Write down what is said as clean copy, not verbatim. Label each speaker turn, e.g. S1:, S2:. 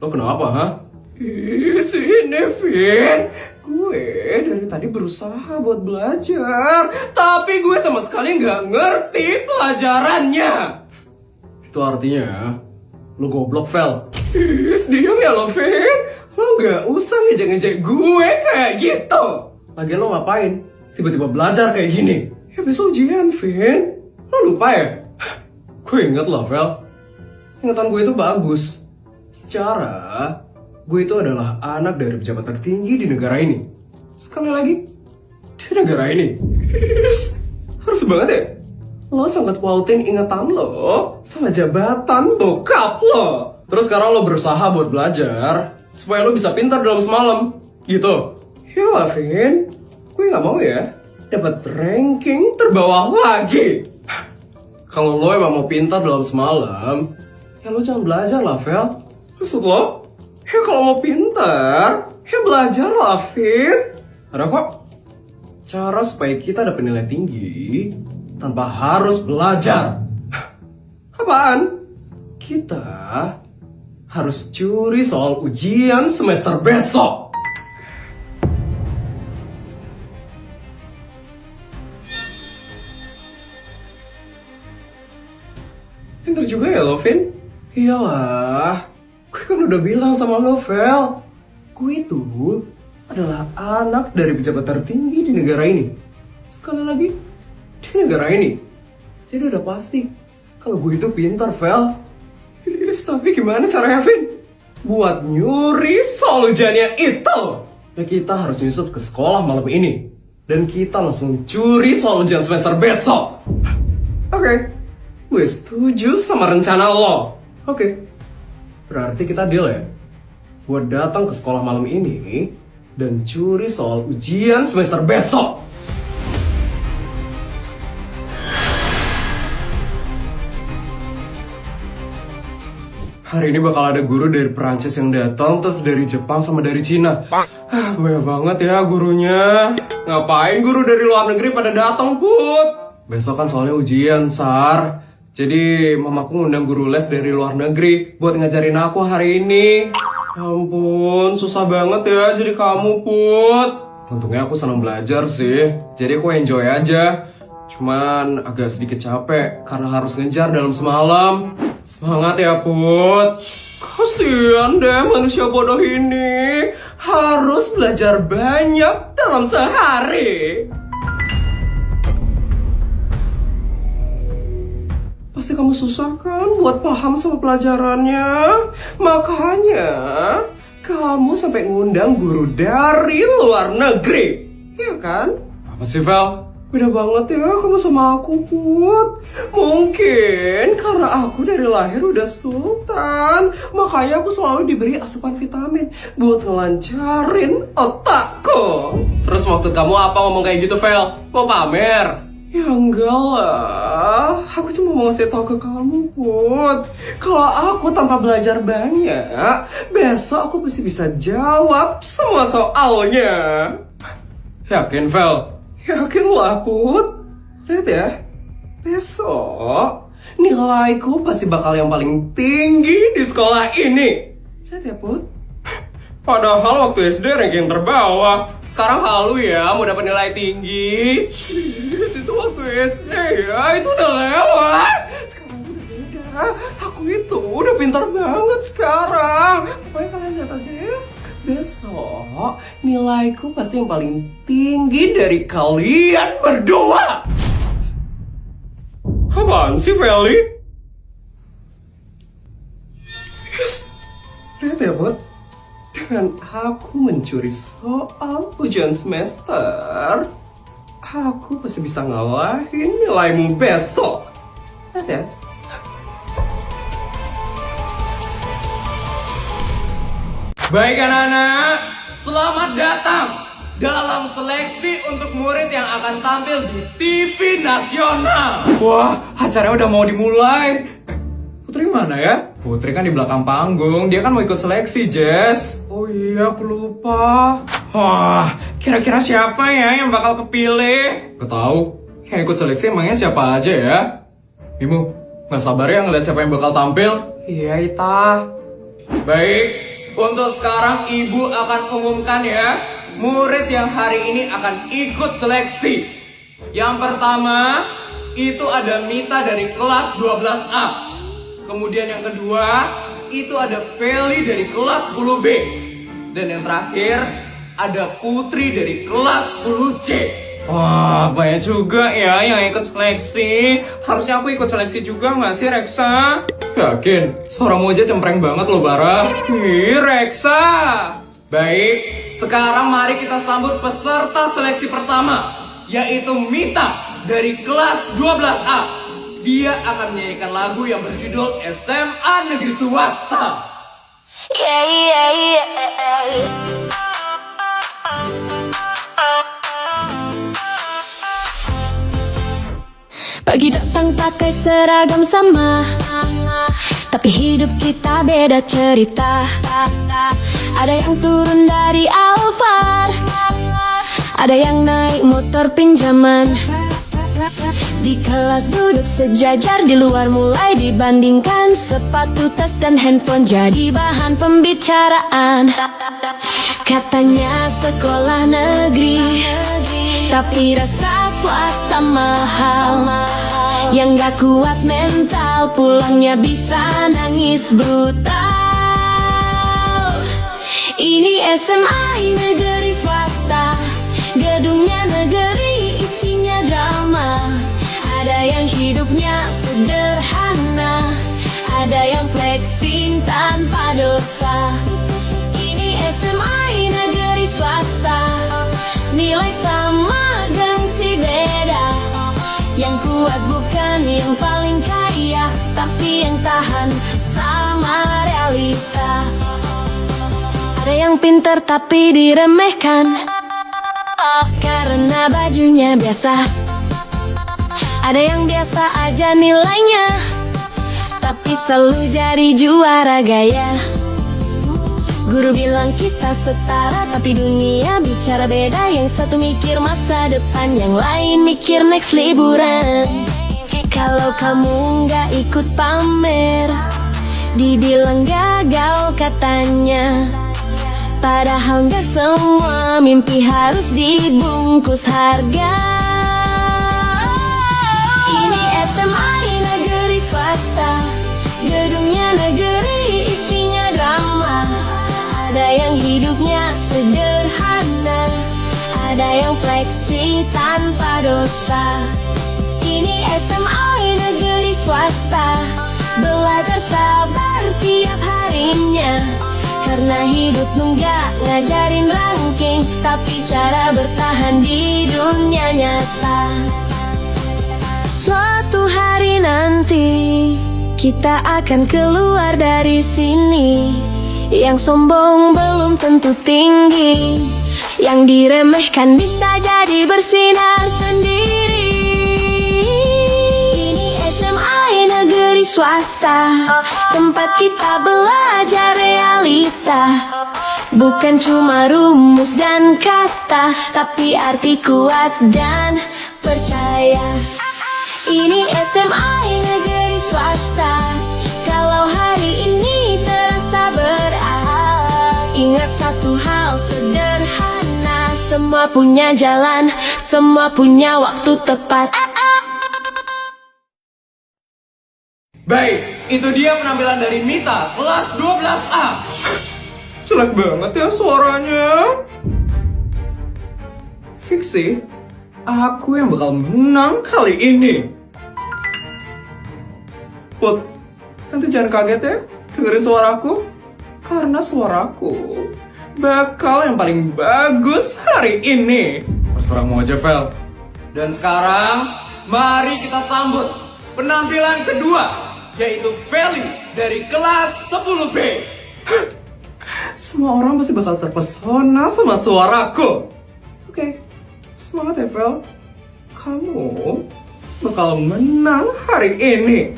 S1: Lo kenapa, ha? Ih, sini, Vin. Gue dari tadi berusaha buat belajar, tapi gue sama sekali nggak ngerti pelajarannya. Itu artinya, lo goblok, Vel. Ih, diam ya lo, Vin. Lo nggak usah ngejek-ngejek gue kayak gitu. Lagian lo ngapain? Tiba-tiba belajar kayak gini. Ya besok ujian, Vin. Lo lupa ya? Gue inget loh, Vel. Ingatan gue itu bagus. Secara, gue itu adalah anak dari pejabat tertinggi di negara ini. Sekali lagi, di negara ini. Harus banget ya? Lo sempet pautin ingatan lo sama jabatan bokap lo. Terus sekarang lo berusaha buat belajar supaya lo bisa pintar dalam semalam. Gitu. Ya Vin, gue gak mau ya dapat ranking terbawah lagi. Kalau lo emang mau pintar dalam semalam, ya lo jangan belajar lah, Vel. Maksud lo? Ya kalau mau pintar, ya belajar lah, Vin. Ada kok cara supaya kita dapat nilai tinggi tanpa harus belajar. Apaan? Kita harus curi soal ujian semester besok. Pintar juga ya lo, Vin? Iyalah, gue kan udah bilang sama lo, Vel. Gue itu adalah anak dari pejabat tertinggi di negara ini. Sekali lagi, di negara ini. Jadi udah pasti kalau gue itu pintar, Vel. Tapi gimana caranya, Vin? Buat nyuri soal ujiannya itu. Ya kita harus nyusup ke sekolah malam ini. Dan kita langsung curi soal ujian semester besok. Oke. Gue setuju sama rencana lo. Oke. Berarti kita deal ya. Gue datang ke sekolah malam ini dan curi soal ujian semester besok. Hari ini bakal ada guru dari Perancis yang datang, terus dari Jepang sama dari Cina. Banyak banget ya gurunya. Ngapain guru dari luar negeri pada datang, Put? Besok kan soalnya ujian, Sar. Jadi mamaku ngundang guru les dari luar negeri buat ngajarin aku hari ini. Ampun, susah banget ya jadi kamu, Put. Untungnya aku senang belajar sih, jadi aku enjoy aja. Cuman agak sedikit capek karena harus ngejar dalam semalam. Semangat ya, Put. Kasian deh manusia bodoh ini, harus belajar banyak dalam sehari. Pasti kamu susah kan buat paham sama pelajarannya. Makanya kamu sampai ngundang guru dari luar negeri. Iya kan? Apa sih, Vel? Beda banget ya kamu sama aku, Put. Mungkin karena aku dari lahir udah sultan, makanya aku selalu diberi asupan vitamin buat ngelancarin otakku. Terus maksud kamu apa ngomong kayak gitu, Vel? Mau pamer? Ya enggak lah, aku cuma mau ngasih tau ke kamu, Put. Kalau aku tanpa belajar banyak, besok aku pasti bisa jawab semua soalnya. Yakin, Vel? Yakin lah, Put. Lihat ya, besok nilaiku pasti bakal yang paling tinggi di sekolah ini. Lihat ya, Put. Padahal waktu SD ranking terbawah. Sekarang halu ya mau dapat nilai tinggi. Itu waktu SD ya, itu udah lewat. Sekarang udah beda. Aku itu udah pintar banget sekarang. Pokoknya kalian lihat aja ya. Besok nilaiku pasti yang paling tinggi dari kalian berdua. Apaan sih, Feli? Yes. Lihat ya, Bud. Dengan aku mencuri soal ujian semester, aku pasti bisa ngalahin nilaimu besok. Lihat ya. Baik anak-anak, selamat datang dalam seleksi untuk murid yang akan tampil di TV nasional. Wah, acaranya udah mau dimulai. Putri mana ya? Putri kan di belakang panggung, dia kan mau ikut seleksi, Jess. Oh iya, aku lupa. Wah, kira-kira siapa ya yang bakal kepilih? Gak tahu. Yang ikut seleksi emangnya siapa aja ya? Bimo, gak sabar ya ngeliat siapa yang bakal tampil? Iya, Ita. Baik, untuk sekarang ibu akan umumkan ya, murid yang hari ini akan ikut seleksi. Yang pertama, itu ada Mita dari kelas 12A. Kemudian yang kedua, itu ada Feli dari kelas 10B. Dan yang terakhir, ada Putri dari kelas 10C. Wah, banyak juga ya yang ikut seleksi. Harusnya aku ikut seleksi juga nggak sih, Reksa? Yakin? Suaramu aja cempreng banget loh, Bara. Ih, Reksa! Baik, sekarang mari kita sambut peserta seleksi pertama, yaitu Mita dari kelas 12A. Dia akan menyanyikan lagu yang berjudul SMA Negeri Swasta.
S2: Pagi datang pakai seragam sama, tapi hidup kita beda cerita. Ada yang turun dari Alphard, ada yang naik motor pinjaman. Di kelas duduk sejajar, di luar mulai dibandingkan. Sepatu, tas, dan handphone jadi bahan pembicaraan. Katanya sekolah negeri, tapi rasa swasta mahal. Yang gak kuat mental, pulangnya bisa nangis brutal. Ini SMA negeri swasta, gedungnya negeri, isinya drama. Ada yang hidupnya sederhana, ada yang flexing tanpa dosa. Ini SMA negeri swasta, nilai sama gengsi beda. Yang kuat bukan yang paling kaya, tapi yang tahan sama realita. Ada yang pintar tapi diremehkan karena bajunya biasa. Ada yang biasa aja nilainya, tapi selalu jadi juara gaya. Guru bilang kita setara, tapi dunia bicara beda. Yang satu mikir masa depan, yang lain mikir next liburan. Kalau kamu nggak ikut pamer, dibilang gagal katanya. Padahal nggak semua mimpi harus dibungkus harga. Ini SMA negeri swasta, gedungnya negeri, isinya drama. Ada yang hidupnya sederhana, ada yang fleksi tanpa dosa. Ini SMA negeri swasta, belajar sabar tiap harinya. Karena hidup nggak ngajarin ranking, tapi cara bertahan di dunia nyata. Suatu hari nanti kita akan keluar dari sini. Yang sombong belum tentu tinggi, yang diremehkan bisa jadi bersinar sendiri. Ini SMA negeri swasta, tempat kita belajar realita. Bukan cuma rumus dan kata, tapi arti kuat dan percaya. Ini SMA negeri swasta, kalau hari ini terasa berat, ingat satu hal sederhana. Semua punya jalan, semua punya waktu tepat.
S1: Baik, itu dia penampilan dari Mita, kelas 12A. Jelek banget ya suaranya. Fix sih, aku yang bakal menang kali ini. Put, nanti jangan kaget ya dengerin suaraku. Karena suaraku bakal yang paling bagus hari ini. Terserahmu aja, Vel. Dan sekarang, mari kita sambut penampilan kedua, yaitu Feli dari kelas 10B. Semua orang pasti bakal terpesona sama suaraku. Oke, semangat ya, Vel. Kamu bakal menang hari ini.